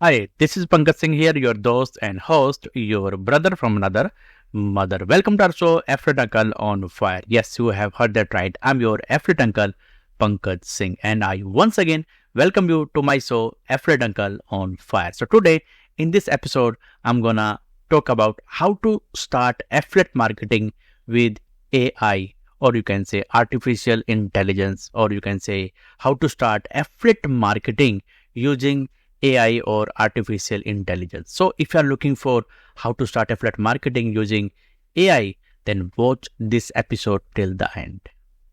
Hi, this is Pankaj Singh here, your host and host, your brother from another mother. Welcome to our show, Affiliate Uncle on Fire. Yes, you have heard that right. I'm your Affiliate Uncle, Pankaj Singh, and I once again welcome you to my show, Affiliate Uncle on Fire. So today, in this episode, I'm gonna talk about how to start affiliate marketing with AI, or you can say artificial intelligence, or you can say how to start affiliate marketing using AI or artificial intelligence. So if you are looking for how to start affiliate marketing using AI, then watch this episode till the end.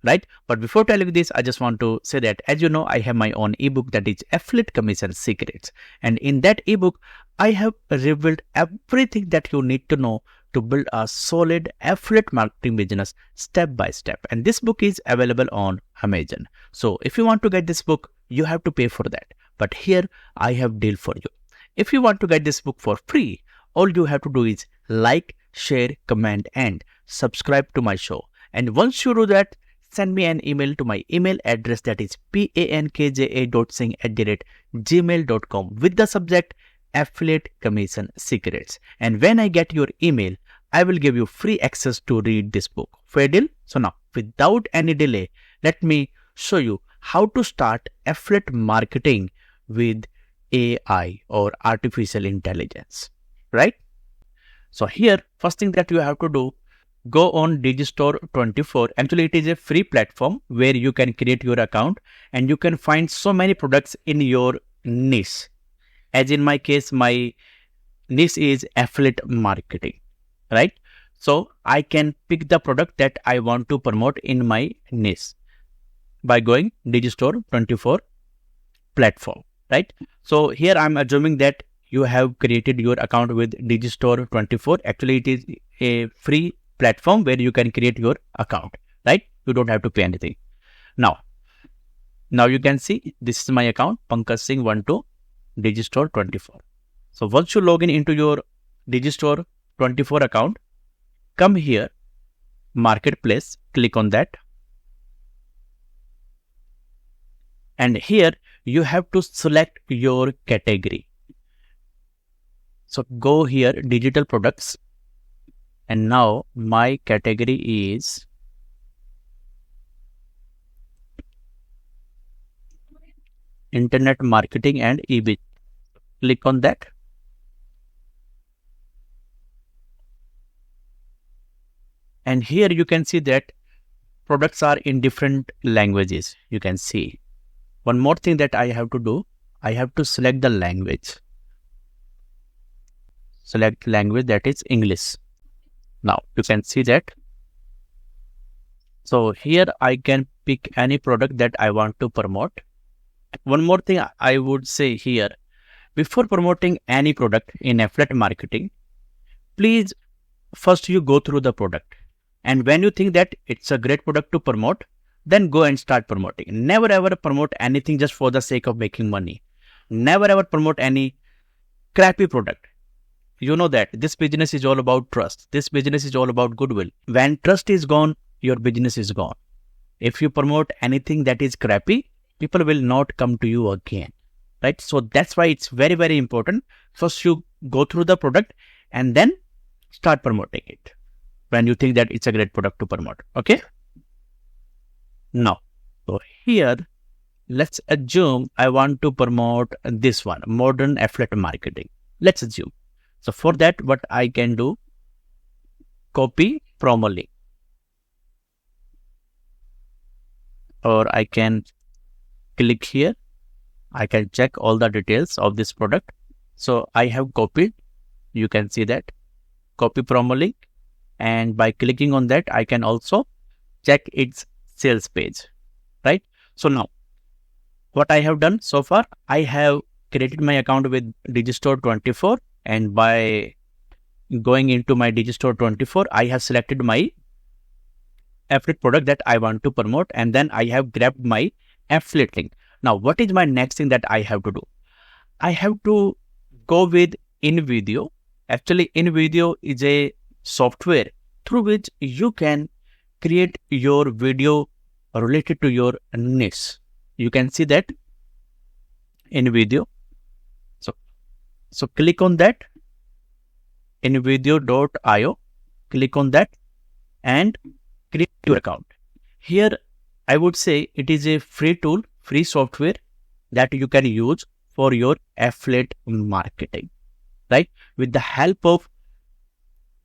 Right? But before telling you this, I just want to say that as you know, I have my own ebook that is Affiliate Commission Secrets. And in that ebook, I have revealed everything that you need to know to build a solid affiliate marketing business step by step. And this book is available on Amazon. So if you want to get this book, you have to pay for that. But here I have deal for you. If you want to get this book for free, all you have to do is like, share, comment and subscribe to my show. And once you do that, send me an email to my email address that is pankja.singh@gmail.com with the subject Affiliate Commission Secrets. And when I get your email, I will give you free access to read this book. Fair deal? So now, without any delay, let me show you how to start affiliate marketing with AI or artificial intelligence, right? So here, first thing that you have to do, go on Digistore 24. Actually, it is a free platform where you can create your account and you can find so many products in your niche. As in my case, my niche is affiliate marketing, right? So I can pick the product that I want to promote in my niche by going Digistore 24 platform, right? So here I'm assuming that you have created your account with Digistore 24. Actually, it is a free platform where you can create your account, right? You don't have to pay anything. Now you can see this is my account, Pankaj Singh 12 Digistore 24. So once you log in into your Digistore 24 account, come here, marketplace, click on that. And here you have to select your category. So go here, digital products. And now my category is internet marketing and e-biz. Click on that. And here you can see that products are in different languages. You can see. One more thing that I have to do, I have to select the language. Select language, that is English. Now you can see that. So here I can pick any product that I want to promote. One more thing I would say here, before promoting any product in affiliate marketing, please first you go through the product. And when you think that it's a great product to promote, then go and start promoting. Never ever promote anything just for the sake of making money. Never ever promote any crappy product. You know that this business is all about trust. This business is all about goodwill. When trust is gone, your business is gone. If you promote anything that is crappy, people will not come to you again, right? So that's why it's very, very important. First you go through the product and then start promoting it when you think that it's a great product to promote. Okay. Now, so here, let's assume I want to promote this one, modern affiliate marketing. Let's assume. So for that, what I can do, copy promo link. Or I can click here. I can check all the details of this product. So I have copied. You can see that. Copy promo link. And by clicking on that, I can also check its sales page, right? So now, what I have done so far, I have created my account with Digistore 24, and by going into my Digistore 24, I have selected my affiliate product that I want to promote, and then I have grabbed my affiliate link. Now, what is my next thing that I have to do? I have to go with Invideo. Actually, Invideo is a software through which you can create your video related to your niche. You can see that in video. So So click on that, invideo.io, click on that and create your account. Here, I would say it is a free tool, free software that you can use for your affiliate marketing, right? With the help of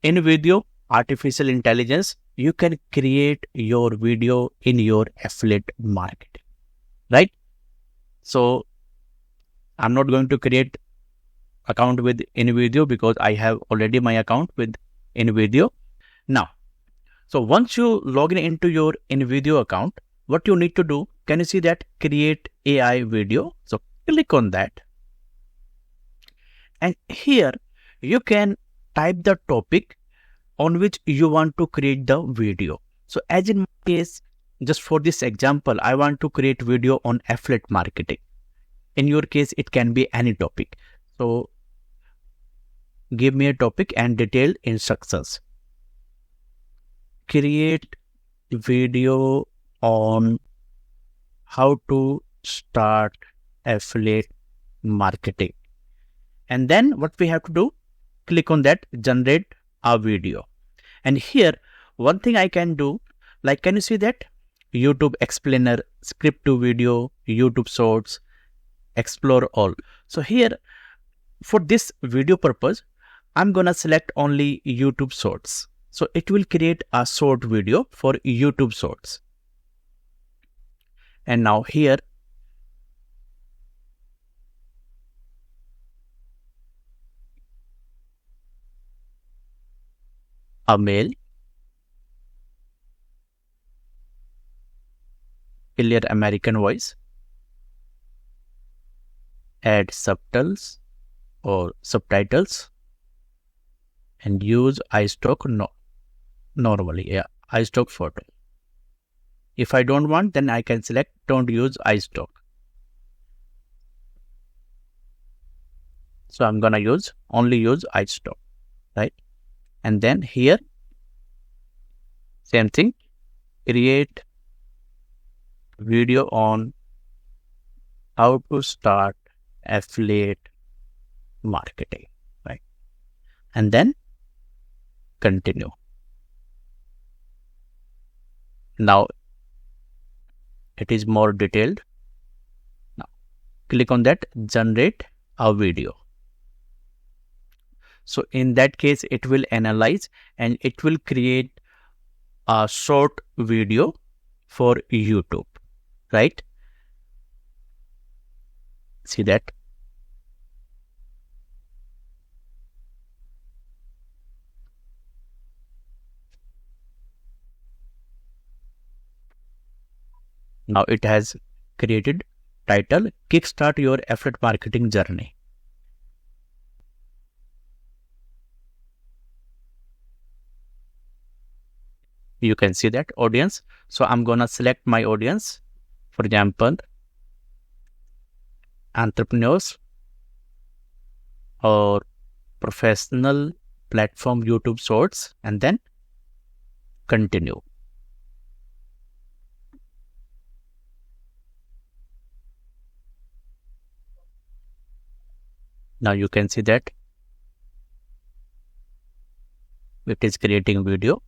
Invideo artificial intelligence, you can create your video in your affiliate marketing, right? So I'm not going to create account with Invideo because I have already my account with Invideo. Now, so once you log in into your Invideo account, what you need to do, can you see that create AI video? So click on that. And here you can type the topic on which you want to create the video. So as in my case, just for this example, I want to create video on affiliate marketing. In your case, it can be any topic. So give me a topic and detailed instructions. Create video on how to start affiliate marketing. And then what we have to do, click on that, generate a video. And here, one thing I can do, like, can you see that? YouTube explainer, script to video, YouTube shorts, explore all. So here, for this video purpose, I'm gonna select only YouTube shorts. So it will create a short video for YouTube shorts. And now here, a male, clear American voice, add subtitles or subtitles, and use iStock normally. Yeah, iStock photo. If I don't want, then I can select don't use iStock. So I'm gonna only use iStock, right? And then here, same thing, create video on how to start affiliate marketing, right? And then continue. Now it is more detailed. Now click on that, generate a video. So in that case, it will analyze and it will create a short video for YouTube, right? See that? Now it has created title, Kickstart Your Affiliate Marketing Journey. You can see that audience. So I'm gonna select my audience. For example, entrepreneurs or professional platform YouTube shorts, and then continue. Now you can see that it is creating video.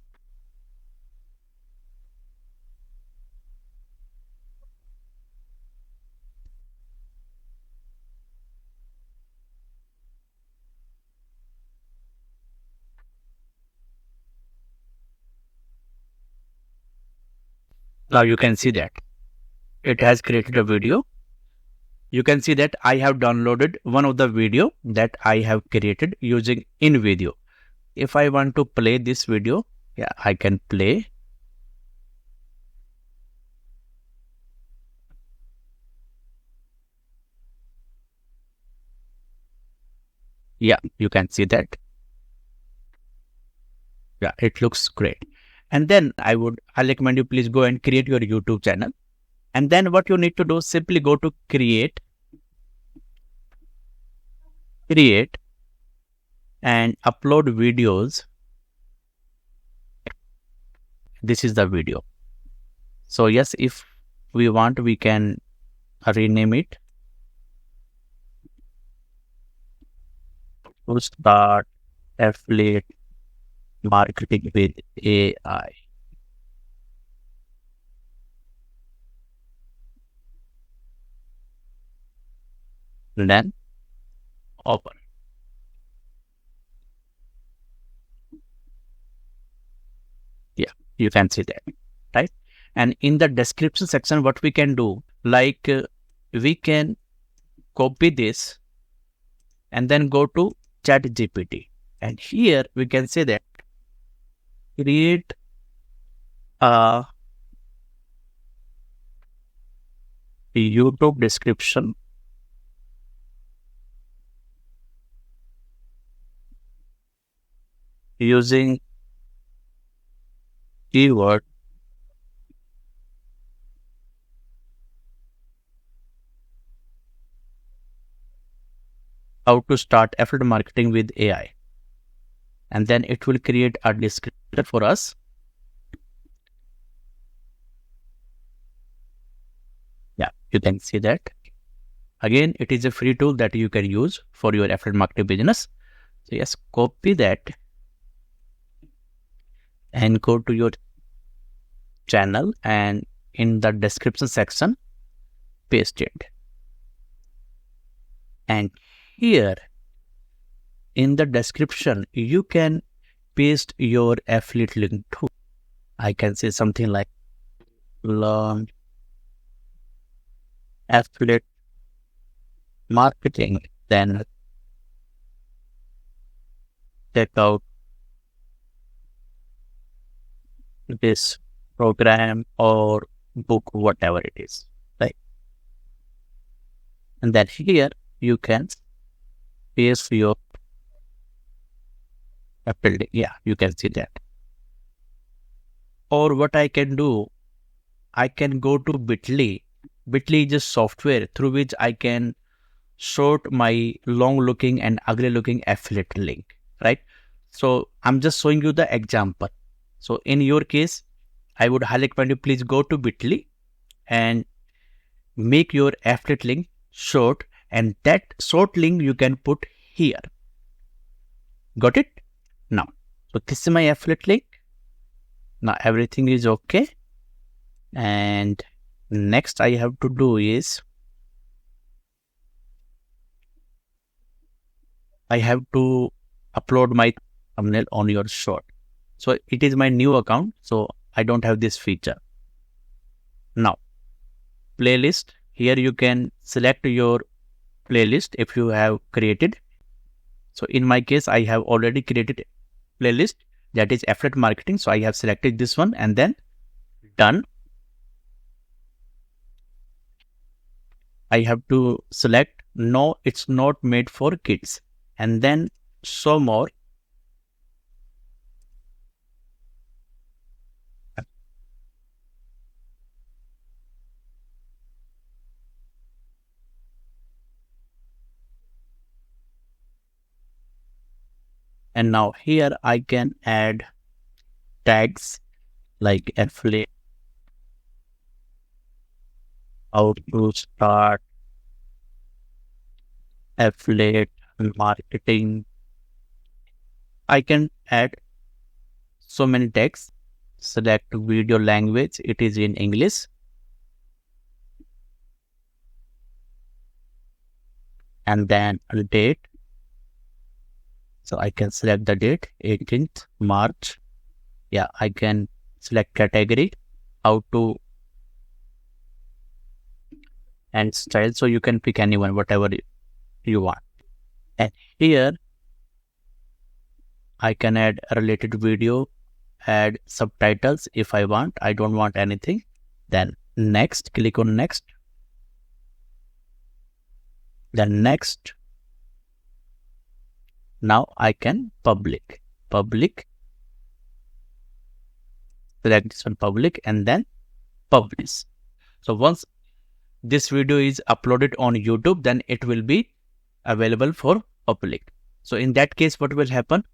Now you can see that it has created a video. You can see that I have downloaded one of the video that I have created using Invideo. If I want to play this video, yeah, I can play. Yeah, you can see that. Yeah, it looks great. And then I recommend you please go and create your YouTube channel. And then what you need to do, simply go to create and upload videos. This is the video. So yes, if we want, we can rename it. to start affiliate marketing with AI. Then open. Yeah, you can see that, right? And in the description section, what we can do, like we can copy this and then go to chat GPT. And here we can say that create a YouTube description using keyword how to start affiliate marketing with AI. And then it will create a description for us. Yeah, you can see that. Again, it is a free tool that you can use for your affiliate marketing business. So yes, copy that and go to your channel and in the description section, paste it. And here in the description, you can paste your affiliate link too. I can say something like learn affiliate marketing, then check out this program or book, whatever it is, right? And then here you can paste your affiliate link. Yeah, you can see that. Or what I can do, I can go to Bitly. Bitly is a software through which I can sort my long looking and ugly looking affiliate link, right? So I'm just showing you the example. So in your case, I would highly recommend you please go to Bitly and make your affiliate link short, and that short link you can put here. Got it? Now, so this is my affiliate link. Now everything is okay. And next I have to do is I have to upload my thumbnail on your short. So it is my new account, so I don't have this feature. Now, playlist. Here you can select your playlist if you have created. So in my case, I have already created a playlist that is affiliate marketing. So I have selected this one and then done. I have to select no, it's not made for kids, and then show more. And now here I can add tags like affiliate, how to start affiliate marketing. I can add so many tags. Select video language, it is in English. And then a date. So I can select the date, 18th March. Yeah, I can select category, how to, and style. So you can pick anyone, whatever you want. And here I can add a related video, add subtitles if I want. I don't want anything. Then next, click on next. Then next. Now I can public, select this one public and then publish. So once this video is uploaded on YouTube, then it will be available for public. So in that case, what will happen?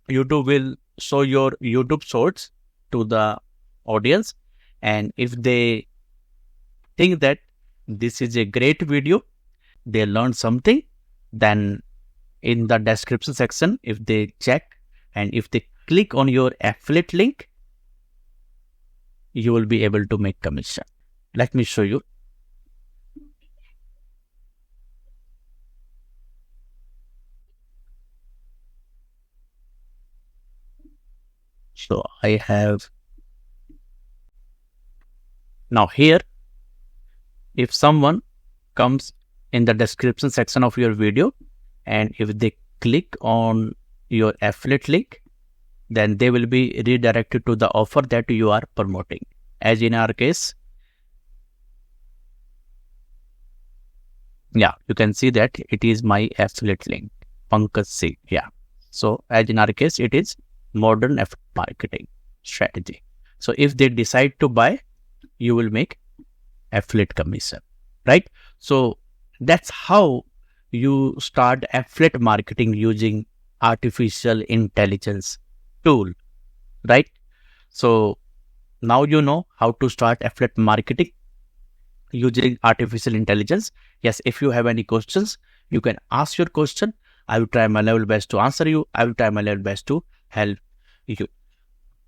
YouTube will show your YouTube shorts to the audience. And if they think that this is a great video, they learn something, then in the description section, if they check and if they click on your affiliate link, you will be able to make commission. Let me show you. So I have now here, if someone comes in the description section of your video and if they click on your affiliate link, then they will be redirected to the offer that you are promoting. As in our case, yeah, you can see that it is my affiliate link, Pankaj Singh. Yeah. So as in our case, it is modern affiliate marketing strategy. So if they decide to buy, you will make affiliate commission, right? So that's how you start affiliate marketing using artificial intelligence tool, right? So now you know how to start affiliate marketing using artificial intelligence. Yes, if you have any questions, you can ask your question. I will try my level best to answer you. I will try my level best to help you,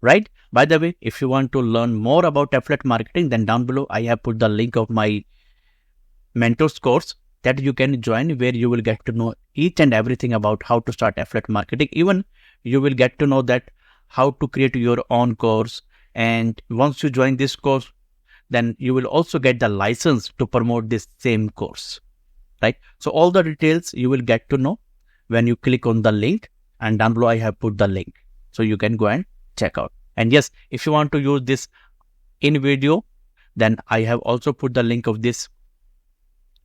right? By the way, if you want to learn more about affiliate marketing, then down below I have put the link of my mentors course that you can join, where you will get to know each and everything about how to start affiliate marketing. Even you will get to know that how to create your own course. And once you join this course, then you will also get the license to promote this same course, right? So all the details you will get to know when you click on the link, and down below I have put the link, so you can go and check out. And yes, if you want to use this Invideo, then I have also put the link of this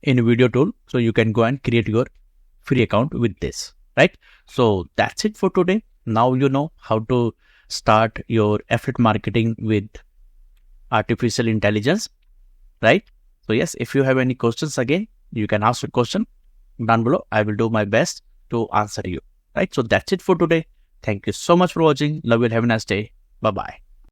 Invideo tool, so you can go and create your free account with this, right? So that's it for today. Now you know how to start your affiliate marketing with artificial intelligence, right? So yes, if you have any questions, again, you can ask a question down below. I will do my best to answer you, right? So that's it for today. Thank you so much for watching. Love you. Have a nice day. Bye-bye.